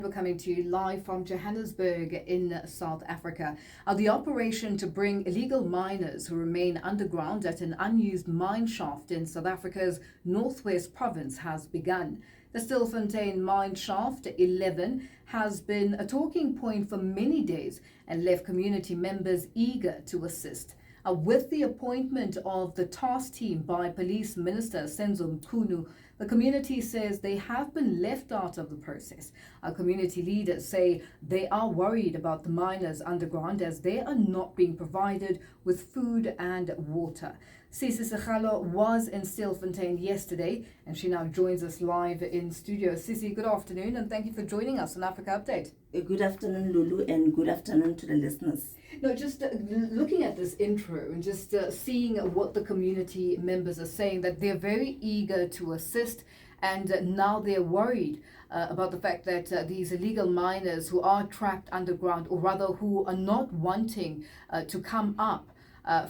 We're coming to you live from Johannesburg in South Africa. The operation to bring illegal miners who remain underground at an unused mine shaft in South Africa's northwest province has begun. The Stilfontein Mine Shaft 11 has been a talking point for many days and left community members eager to assist. With the appointment of the task team by Police Minister Senzo Mchunu, the community says they have been left out of the process. Our community leaders say they are worried about the miners underground as they are not being provided with food and water. Sisi Segalo was in Stilfontein yesterday and she now joins us live in studio. Sisi, good afternoon and thank you for joining us on Africa Update. Good afternoon, Lulu, and good afternoon to the listeners. No, just looking at this intro and just seeing what the community members are saying, that they're very eager to assist and now they're worried about the fact that these illegal miners who are trapped underground, or rather who are not wanting to come up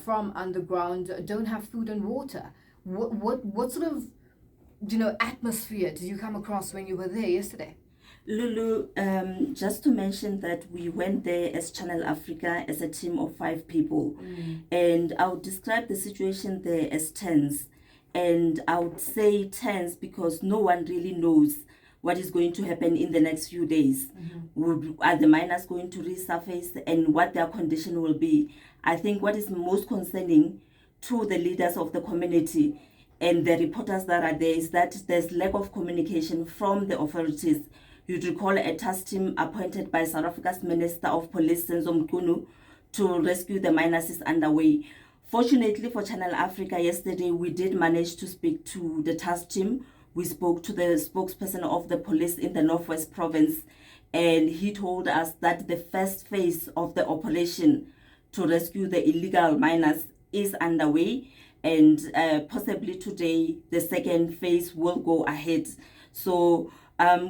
from underground, don't have food and water. What sort of atmosphere did you come across when you were there yesterday? Lulu, just to mention that we went there as Channel Africa as a team of 5 people, and I would describe the situation there as tense. And I would say tense because no one really knows what is going to happen in the next few days. Are the miners going to resurface and what their condition will be? I think what is most concerning to the leaders of the community and the reporters that are there is that there's lack of communication from the authorities. You'd recall a task team appointed by South Africa's Minister of Police, Senzo Mchunu, to rescue the miners is underway. Fortunately for Channel Africa, yesterday we did manage to speak to the task team. We spoke to the spokesperson of the police in the Northwest Province, and he told us that the first phase of the operation to rescue the illegal miners is underway, and possibly today the second phase will go ahead. So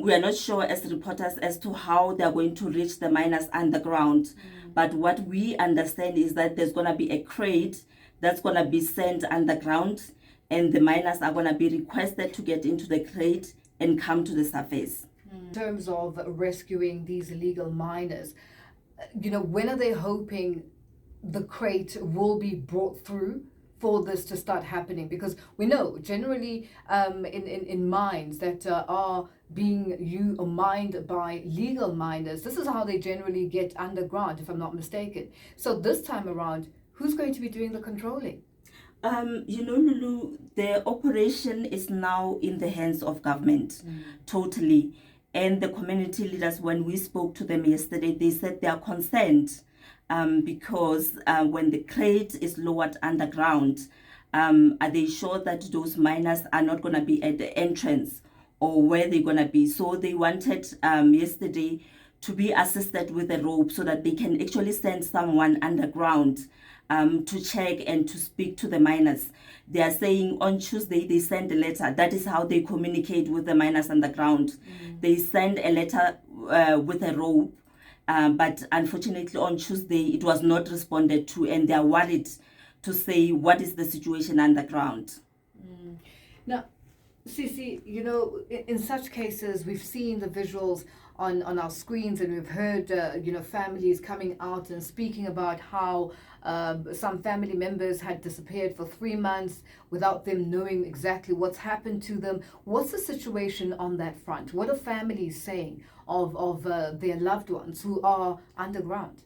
we are not sure as reporters as to how they are going to reach the miners underground. But what we understand is that there's going to be a crate that's going to be sent underground, and the miners are going to be requested to get into the crate and come to the surface. In terms of rescuing these illegal miners, when are they hoping the crate will be brought through for this to start happening? Because we know generally in mines that are being mined by legal miners, this is how they generally get underground, if I'm not mistaken. So this time around, who's going to be doing the controlling? Lulu, the operation is now in the hands of government, totally. And the community leaders, when we spoke to them yesterday, they said they are concerned because when the crate is lowered underground, are they sure that those miners are not going to be at the entrance or where they're going to be? So they wanted yesterday to be assisted with a rope so that they can actually send someone underground to check and to speak to the miners. They are saying on Tuesday they send a letter. That is how they communicate with the miners underground. They send a letter with a rope, but unfortunately on Tuesday it was not responded to, and they are worried to say what is the situation underground. Now, Sisi, in such cases, we've seen the visuals on our screens, and we've heard, families coming out and speaking about how some family members had disappeared for 3 months without them knowing exactly what's happened to them. What's the situation on that front? What are families saying of their loved ones who are underground?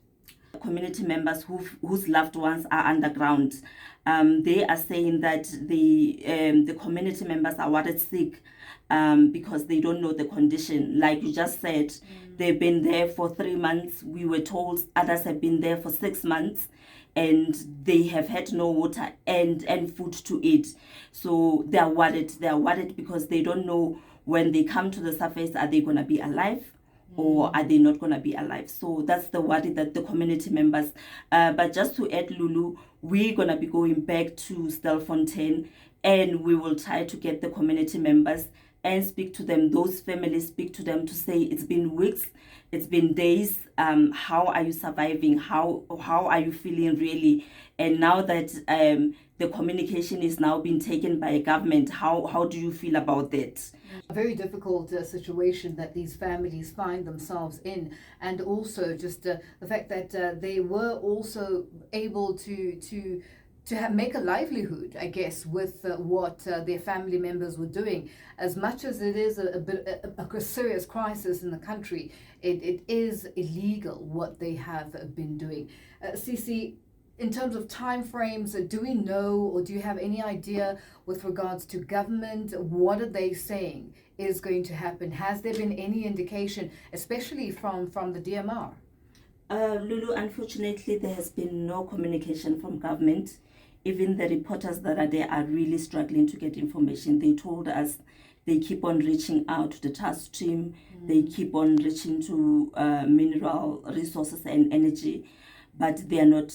Community members whose loved ones are underground, they are saying that the community members are worried sick because they don't know the condition. Like you just said, they've been there for 3 months. We were told others have been there for 6 months, and they have had no water and food to eat. So they are worried. They are worried because they don't know when they come to the surface, are they going to be alive? Or are they not going to be alive? So that's the worry that the community members. But just to add, Lulu, we're going to be going back to Stilfontein, and we will try to get the community members and speak to them. Those families, speak to them to say it's been weeks, it's been days. How are you surviving? How are you feeling really? And now that the communication is now being taken by government. How do you feel about that? A very difficult situation that these families find themselves in, and also just the fact that they were also able to make a livelihood, I guess, with what their family members were doing. As much as it is a serious crisis in the country, it is illegal what they have been doing. Sisi, in terms of time frames, do we know, or do you have any idea with regards to government? What are they saying is going to happen? Has there been any indication, especially from the DMR? Lulu, unfortunately, there has been no communication from government. Even the reporters that are there are really struggling to get information. They told us they keep on reaching out to the task team. They keep on reaching to mineral resources and energy, but they are not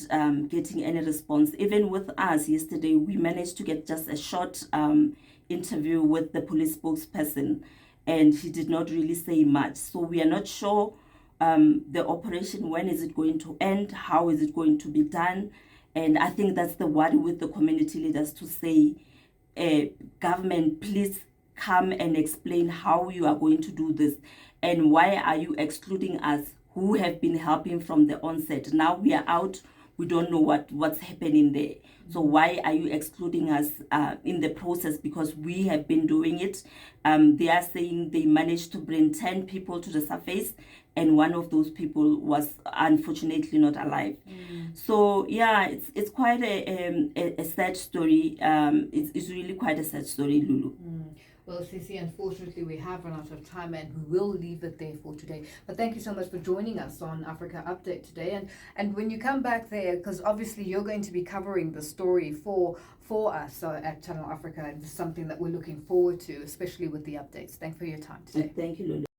getting any response. Even with us yesterday, we managed to get just a short interview with the police spokesperson, and he did not really say much. So we are not sure the operation, when is it going to end, how is it going to be done. And I think that's the worry with the community leaders, to say, government, please come and explain how you are going to do this, and why are you excluding us who have been helping from the onset. Now we are out, we don't know what's happening there. So why are you excluding us in the process? Because we have been doing it. They are saying they managed to bring 10 people to the surface, and one of those people was unfortunately not alive. So yeah, it's quite a sad story. It's really quite a sad story, Lulu. Well, Sisi, unfortunately, we have run out of time, and we will leave it there for today. But thank you so much for joining us on Africa Update today. And when you come back there, because obviously you're going to be covering the story for us at Channel Africa, it's something that we're looking forward to, especially with the updates. Thanks for your time today. Thank you, Lulu.